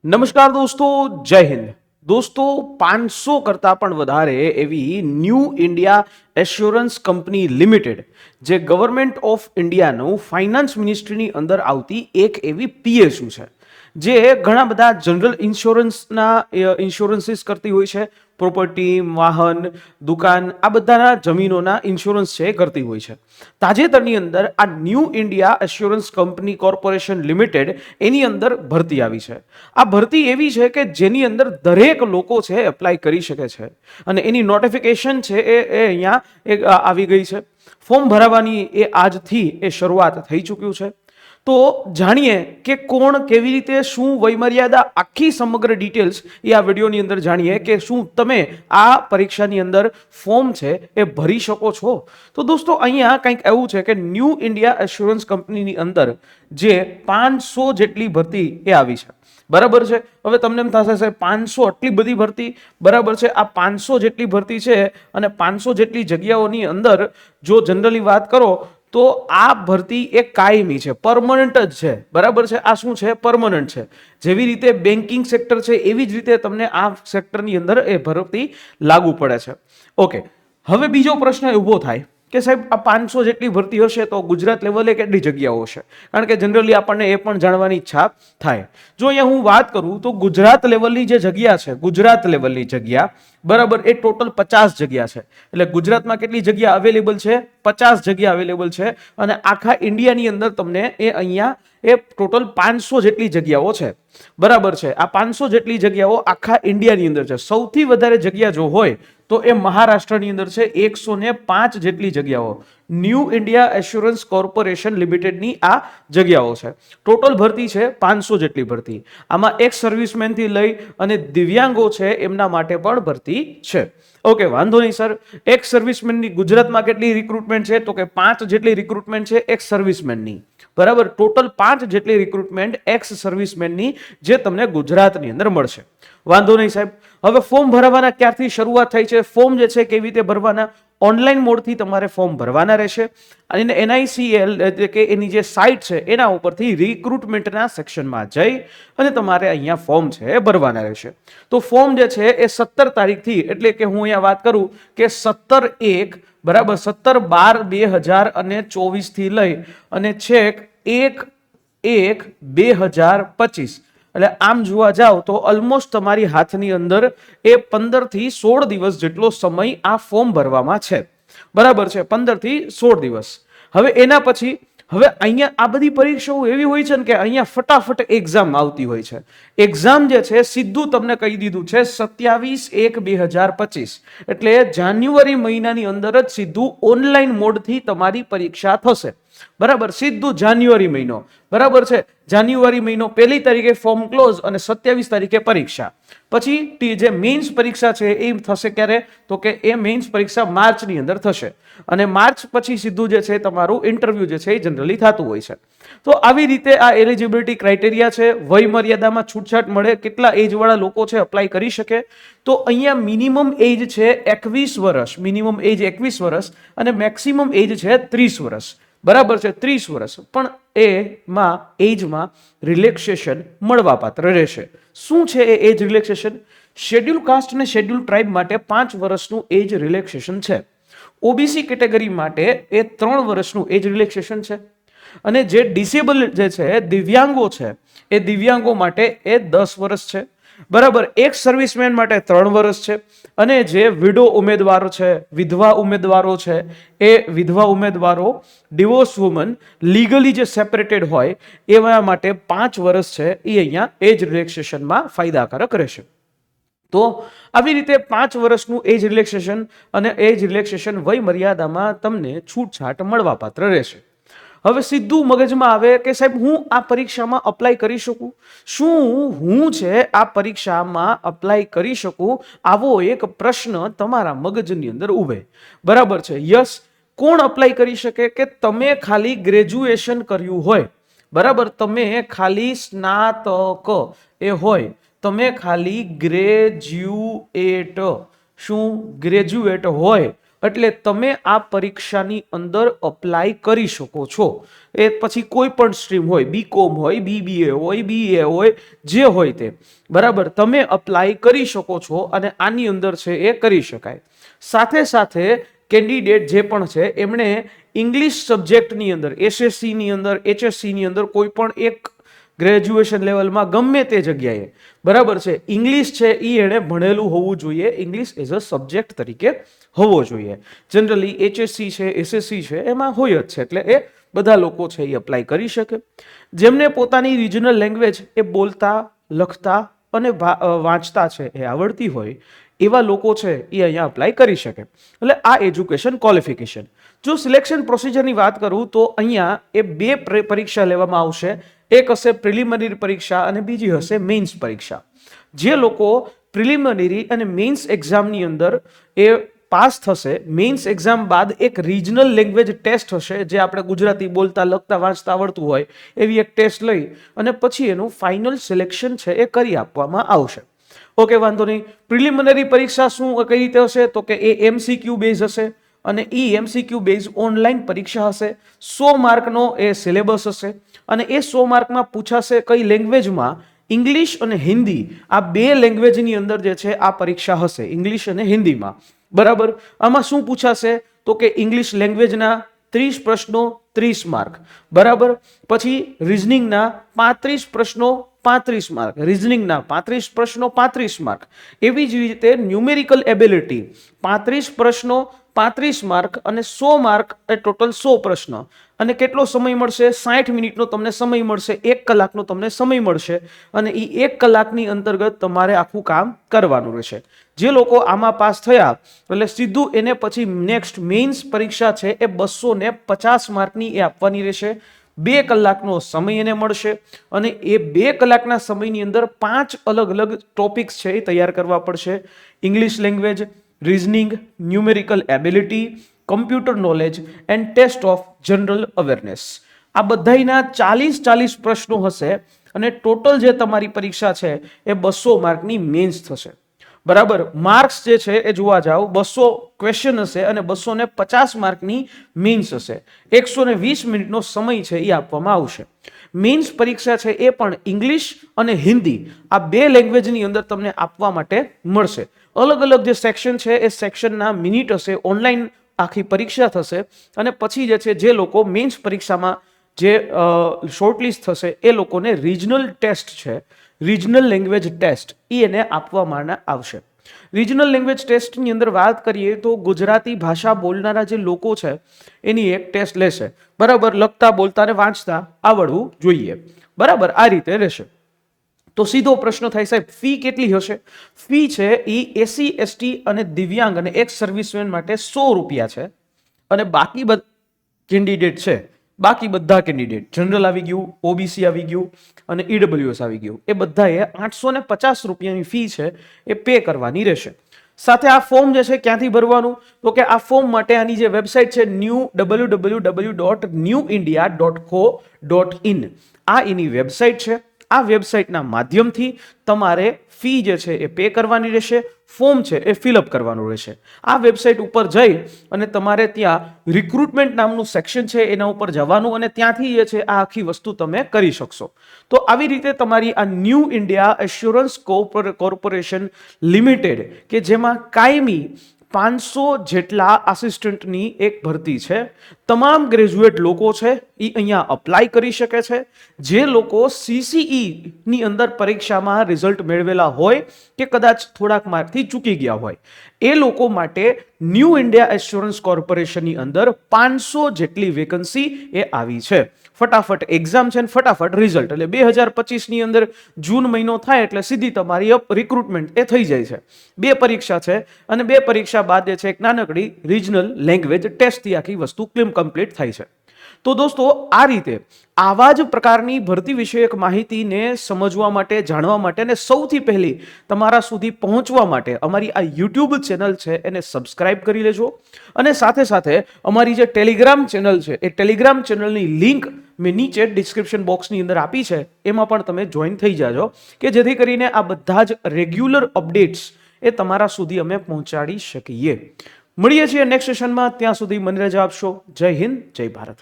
નમસ્કાર દોસ્તો, જય હિન્દ. દોસ્તો, 500 કરતાં પણ વધારે એવી new India Assurance company limited, જે ગવર્મેન્ટ ઓફ ઇન્ડિયાનું ફાઇનાન્સ મિનિસ્ટ્રીની અંદર આવતી એક એવી પીએસયુ છે, જે ઘણા બધા જનરલ ઇન્સ્યોરન્સના ઇન્સ્યોરન્સીસ કરતી હોય છે. પ્રોપર્ટી, વાહન, દુકાન, આ બધાના જમીનોના ઇન્સ્યોરન્સ છે એ કરતી હોય છે. તાજેતરની અંદર આ New India Assurance Company Corporation Limited એની અંદર ભરતી આવી છે. આ ભરતી એવી છે કે જેની અંદર દરેક લોકો છે એપ્લાય કરી શકે છે, અને એની નોટિફિકેશન છે એ અહીંયા આવી ગઈ છે. ફોર્મ ભરાવાની એ આજથી એ શરૂઆત થઈ ચૂક્યું છે. તો જાણીએ કે કોણ, કેવી રીતે, શું વયમર્યાદા, આખી સમગ્ર ડિટેલ્સ એ આ વિડીયોની અંદર જાણીએ કે શું તમે આ પરીક્ષાની અંદર ફોર્મ છે એ ભરી શકો છો. તો દોસ્તો, અહીંયા કંઈક એવું છે કે ન્યૂ ઇન્ડિયા એશ્યોરન્સ કંપનીની અંદર જે 500 જેટલી ભરતી એ આવી છે. બરાબર છે. હવે તમને એમ થશે સાહેબ 500 આટલી બધી ભરતી, બરાબર છે. આ 500 જેટલી ભરતી છે અને 500 જેટલી જગ્યાઓની અંદર જો જનરલી વાત કરો તો આ ભરતી એ કાયમી છે, પરમનન્ટ જ છે. બરાબર છે. આ શું છે? પરમનન્ટ છે. જેવી રીતે બેન્કિંગ સેક્ટર છે એવી જ રીતે તમને આ સેક્ટરની અંદર એ ભરતી લાગુ પડે છે. ઓકે, હવે બીજો પ્રશ્ન ઊભો થાય કે સાહેબ આ 500 જેટલી ભરતી હશે તો ગુજરાત લેવલે કેટલી જગ્યાઓ હશે? કારણ કે જનરલી આપણને એ પણ જાણવાની ઈચ્છા થાય. જો અહીંયા હું વાત કરું તો ગુજરાત લેવલની જે જગ્યા છે, ગુજરાત લેવલની જગ્યા, બરાબર, એ ટોટલ 50 જગ્યા છે. એટલે ગુજરાતમાં કેટલી જગ્યા અવેલેબલ છે? 50 જગ્યા અવેલેબલ છે. અને આખા ઇન્ડિયાની અંદર તમને એ અહીંયા એ ટોટલ 500 જેટલી જગ્યાઓ છે. બરાબર છે. આ 500 જેટલી જગ્યાઓ આખા ઇન્ડિયાની અંદર છે. સૌથી વધારે જગ્યા જો હોય તો એ મહારાષ્ટ્રની અંદર છે, 105 જેટલી જગ્યાઓ. ન્યૂ ઇન્ડિયા એશ્યોરન્સ કોર્પોરેશન લિમિટેડની આ જગ્યાઓ છે. ટોટલ ભરતી છે 500 જેટલી ભરતી. આમાં એક સર્વિસમેનથી લઈ અને દિવ્યાંગો છે એમના માટે પણ ભરતી છે. ઓકે, વાંધો નહીં સર. એક સર્વિસમેનની ગુજરાતમાં કેટલી રિક્રુટમેન્ટ છે? તો કે 5 જેટલી રિક્રુટમેન્ટ છે એક સર્વિસમેનની. બરાબર, ટોટલ 5 જેટલી રિક્રુટમેન્ટ એક્સ સર્વિસમેનની જે તમને ગુજરાતની અંદર મળશે. વાંધો નહીં સાહેબ. હવે ફોર્મ ભરવાના ક્યારથી શરૂઆત થઈ છે? ફોર્મ જે છે કેવી રીતે ભરવાના? ઓનલાઈન મોડથી તમારે ફોર્મ ભરવાના રહેશે. અને NICL એટલે કે એની જે સાઇટ છે એના ઉપરથી રિક્રુટમેન્ટના સેક્શનમાં જઈ અને તમારે અહીંયા ફોર્મ છે એ ભરવાના રહેશે. તો ફોર્મ જે છે એ 17 તારીખથી, એટલે કે હું અહીંયા વાત કરું કે 17/1, બરાબર, 17/12/2024 થી લઈ અને છેક 1/1/2025, એટલે આમ જોવા જાવ તો ઓલમોસ્ટ તમારી હાથની અંદર એ 15 થી 16 દિવસ જેટલો સમય આ ફોર્મ ભરવામાં છે. બરાબર છે, 15 થી 16 દિવસ. હવે એના પછી હવે અહીંયા આ બધી પરીક્ષાઓ એવી હોય છે ને કે અહીંયા ફટાફટ એક્ઝામ આવતી હોય છે. એક્ઝામ જે છે સીધું તમને કહી દીધું છે 27/1/2025, એટલે જાન્યુઆરી મહિનાની અંદર જ સીધું ઓનલાઈન મોડથી તમારી પરીક્ષા થશે. બરાબર, સીધું જાન્યુઆરી મહિનો. બરાબર છે. જાન્યુઆરી મહિનો 1 તારીખે ફોર્મ ક્લોઝ અને 27 તારીખે પરીક્ષા. પછી જે મેઇન્સ પરીક્ષા છે એ થશે ક્યારે? તો કે એ મેઇન્સ પરીક્ષા માર્ચની અંદર થશે. અને માર્ચ પછી સીધું જે છે તમારું ઇન્ટરવ્યુ જે છે એ જનરલી થતું હોય છે. તો આવી રીતે આ એલિજિબિલિટી ક્રાઇટેરિયા છે. વય મર્યાદામાં છૂટછાટ મળે. કેટલા એજવાળા લોકો છે અપ્લાય કરી શકે? તો અહીંયા મિનિમમ એજ છે 21 વર્ષ, મિનિમમ એજ 21 વર્ષ અને મેક્સિમમ એજ છે 30 વર્ષ. બરાબર છે, 30 વર્ષ. પણ એમાં એજમાં રિલેક્સેશન મળવાપાત્ર રહેશે. શું છે એ એજ રિલેક્સેશન? શેડ્યુલ કાસ્ટ અને શેડ્યુલ ટ્રાઇબ માટે 5 વર્ષનું એજ રિલેક્સેશન છે. ઓબીસી કેટેગરી માટે એ 3 વર્ષનું એજ રિલેક્સેશન છે. અને જે ડિસેબલ જે છે, દિવ્યાંગો છે, એ દિવ્યાંગો માટે એ 10 વર્ષ છે. બરાબર, એક સર્વિસમેન માટે 3 વર્ષ છે. અને જે વિડો ઉમેદવારો છે, વિધવા ઉમેદવારો છે, એ વિધવા ઉમેદવારો, ડિવોર્સ વુમન, લીગલી જે સેપરેટેડ હોય એવા માટે 5 વર્ષ છે એ અહીંયા એજ રિલેક્સેશનમાં ફાયદાકારક રહેશે. તો આવી રીતે 5 વર્ષનું એજ રિલેક્સેશન અને એજ રિલેક્સેશન વય મર્યાદામાં તમને છૂટછાટ મળવાપાત્ર રહેશે. હવે સીધું મગજમાં આવે કે સાહેબ હું આ પરીક્ષામાં અપ્લાય કરી શકું? શું હું છે આ પરીક્ષામાં અપ્લાય કરી શકું? આવો એક પ્રશ્ન તમારા મગજની અંદર ઉભે. બરાબર છે. યસ, કોણ અપ્લાય કરી શકે? કે તમે ખાલી ગ્રેજ્યુએશન કર્યું હોય. બરાબર, તમે ખાલી સ્નાતક એ હોય, તમે ખાલી ગ્રેજ્યુએટ, શું ગ્રેજ્યુએટ હોય એટલે તમે આ પરીક્ષાની અંદર અપ્લાય કરી શકો છો. એ પછી કોઈ પણ સ્ટ્રીમ હોય, બીકોમ હોય, બીબીએ હોય, બીએ હોય, જે હોય તે, બરાબર, તમે અપ્લાય કરી શકો છો અને આની અંદર છે એ કરી શકાય. સાથે સાથે કેન્ડિડેટ જે પણ છે એમણે ઇંગ્લિશ સબ્જેક્ટની અંદર, એસએસસી ની અંદર, એચએસસી ની અંદર કોઈ પણ એક ગ્રેજ્યુએશન લેવલમાં ગમે તે જગ્યાએ, બરાબર છે, ઇંગ્લિશ છે એ એણે ભણેલું હોવું જોઈએ, ઇંગ્લિશ એઝ અ સબ્જેક્ટ તરીકે હોવો જોઈએ. જનરલી એચએસસી છે, એસએસસી છે, એમાં હોય જ છે, એટલે એ બધા લોકો છે એ અપ્લાય કરી શકે. જેમને પોતાની રિજનલ લેંગ્વેજ એ બોલતા, લખતા અને વાંચતા છે એ આવડતી હોય એવા લોકો છે એ અહીંયા અપ્લાય કરી શકે. એટલે આ એજ્યુકેશન ક્વોલિફિકેશન. જો સિલેક્શન પ્રોસિજરની વાત કરું તો અહીંયા એ બે પરીક્ષા લેવામાં આવશે. એક હશે પ્રિલિમિનરી પરીક્ષા અને બીજી હશે મેઇન્સ પરીક્ષા. જે લોકો પ્રિલિમિનરી અને મેઇન્સ એક્ઝામની અંદર એ પાસ થશે, મેઇન્સ એક્ઝામ બાદ એક રિજનલ લેંગ્વેજ ટેસ્ટ હશે, જે આપણે ગુજરાતી બોલતા, લખતા, વાંચતા આવડતું હોય એવી એક ટેસ્ટ લઈ અને પછી એનું ફાઇનલ સિલેક્શન છે એ કરી આપવામાં આવશે. ઓકે, વાંધો નહીં. પ્રિલિમિનરી પરીક્ષા શું કઈ રીતે હશે તો કે એ એમસીક્યુ બેઝ હશે અને એ એમસીક્યુ બેઝ ઓનલાઈન પરીક્ષા હશે. 100 માર્કનો એ સિલેબસ હશે અને એ 100 માર્કમાં પૂછાશે કઈ લેંગ્વેજમાં? ઇંગ્લિશ અને હિન્દી. આ બે લેંગ્વેજની અંદર જે છે આ પરીક્ષા હશે, ઇંગ્લિશ અને હિન્દીમાં, બરાબર. આમાં શું પૂછાશે તો કે ઇંગ્લિશ લેંગ્વેજના 30 પ્રશ્નો 30 માર્ક, બરાબર. પછી રીઝનિંગના 35 પ્રશ્નો 35 માર્ક, રીઝનિંગના 35 પ્રશ્નો 35 માર્ક. એવી જ રીતે ન્યુમેરિકલ એબિલિટી 35 પ્રશ્નો 35 માર્ક અને 100 માર્ક, એ ટોટલ 100 પ્રશ્ન. અને કેટલો સમય મળશે? 60 મિનિટનો તમને સમય મળશે, 1 કલાકનો તમને સમય મળશે અને એ 1 કલાકની અંતર્ગત તમારે આખું કામ કરવાનું રહેશે. જે લોકો આમાં પાસ થયા એટલે સીધું એને પછી નેક્સ્ટ મેઇન્સ પરીક્ષા છે એ 250 માર્કની એ આપવાની રહેશે. 2 કલાકનો સમય એને મળશે અને એ 2 કલાકના સમયની અંદર 5 અલગ અલગ ટોપિક્સ છે એ તૈયાર કરવા પડશે. English language, reasoning, numerical ability, computer knowledge and test of general awareness. આ બધાના 40 પ્રશ્નો હશે અને ટોટલ જે તમારી પરીક્ષા છે એ 200 માર્કની મેઇન્સ થશે, બરાબર. માર્ક્સ જે છે એ જોવા જાવ 200 ક્વેશ્ચન હશે અને 250 માર્કની મેઇન્સ હશે. 120 મિનિટનો સમય છે એ આપવામાં આવશે. મેઇન્સ પરીક્ષા છે એ પણ ઇંગ્લિશ અને હિન્દી આ બે લેંગ્વેજની અંદર તમને આપવા માટે મળશે. અલગ અલગ જે સેક્શન છે એ સેક્શનના મિનિટ હશે, ઓનલાઈન આખી પરીક્ષા થશે અને પછી જે છે જે લોકો મેઇન્સ પરીક્ષામાં જે શોર્ટલિસ્ટ થશે એ લોકોને રિજનલ ટેસ્ટ છે, રિજનલ લેંગ્વેજ ટેસ્ટ એને આપવામાં આવશે. રિજનલ લેંગ્વેજ ટેસ્ટની અંદર વાત કરીએ તો ગુજરાતી ભાષા બોલનારા જે લોકો છે એની એક ટેસ્ટ લેશે, બરાબર. લખતા, બોલતા અને વાંચતા આવડવું જોઈએ, બરાબર. આ રીતે રહેશે. તો સીધો પ્રશ્ન થાય, સાહેબ ફી કેટલી હશે? ફી છે એ એસસી, એસટી અને દિવ્યાંગ અને એક્સ સર્વિસમેન માટે 100 રૂપિયા છે અને બાકી કેન્ડિડેટ છે, બાકી બધા કેન્ડિડેટ, જનરલ આવી ગયું, ઓબીસી આવી ગયું અને ઈડબ્લ્યુએસ આવી ગયું, એ બધાએ 850 રૂપિયાની ફી છે એ પે કરવાની રહેશે. સાથે આ ફોર્મ જે છે ક્યાંથી ભરવાનું તો કે આ ફોર્મ માટે આની જે વેબસાઇટ છે www.newindia.co.in, આ એની વેબસાઇટ છે. આ વેબસાઇટના માધ્યમથી તમારે ફી જે છે એ પે કરવાની રહેશે, ફોર્મ છે એ ફિલઅપ કરવાનું રહેશે. આ વેબસાઇટ ઉપર જઈ અને તમારે ત્યાં રિક્રુટમેન્ટ નામનું સેક્શન છે એના ઉપર જવાનું અને ત્યાંથી જે છે આ આખી વસ્તુ તમે કરી શકશો. તો આવી રીતે તમારી આ New India assurance corporation limited કે જેમાં કાયમી 500 જેટલા આસિસ્ટન્ટની એક ભરતી છે, તમામ ગ્રેજ્યુએટ લોકો છે એ અહીંયા અપ્લાય કરી શકે છે. જે લોકો સીસીઈ ની અંદર પરીક્ષામાં રિઝલ્ટ મેળવેલા હોય કે કદાચ થોડાક માર્કથી ચૂકી ગયા હોય એ લોકો માટે ન્યૂ ઇન્ડિયા એશ્યોરન્સ કોર્પોરેશનની અંદર 500 જેટલી વેકન્સી એ આવી છે. ફટાફટ એક્ઝામ છે ને ફટાફટ રિઝલ્ટ, એટલે 2025 ની અંદર જૂન મહિનો થાય એટલે સીધી તમારી રિક્રુટમેન્ટ એ થઈ જાય છે. 2 પરીક્ષા છે અને 2 પરીક્ષા બાદ જે છે એક નાનકડી રિજનલ લેંગ્વેજ ટેસ્ટથી આખી વસ્તુ કમ્પ્લીટ થાય છે. તો દોસ્તો આ રીતે આવા જ પ્રકારની ભરતી વિષયક માહિતીને સમજવા માટે, જાણવા માટે અને સૌથી પહેલી તમારા સુધી પહોંચવા માટે અમારી આ યુટ્યુબ ચેનલ છે એને સબસ્ક્રાઇબ કરી લેજો અને સાથે સાથે અમારી જે ટેલિગ્રામ ચેનલ છે એ ટેલિગ્રામ ચેનલની લિંક મેં નીચે ડિસ્ક્રિપ્શન બોક્સની અંદર આપી છે, એમાં પણ તમે જોઈન થઈ જાજો કે જેથી કરીને આ બધા જ રેગ્યુલર અપડેટ્સ એ તમારા સુધી અમે પહોંચાડી શકીએ. મળીએ છીએ નેક્સ્ટ સેશનમાં. ત્યાં સુધી મને રજા આપશો. જય હિન્દ, જય ભારત.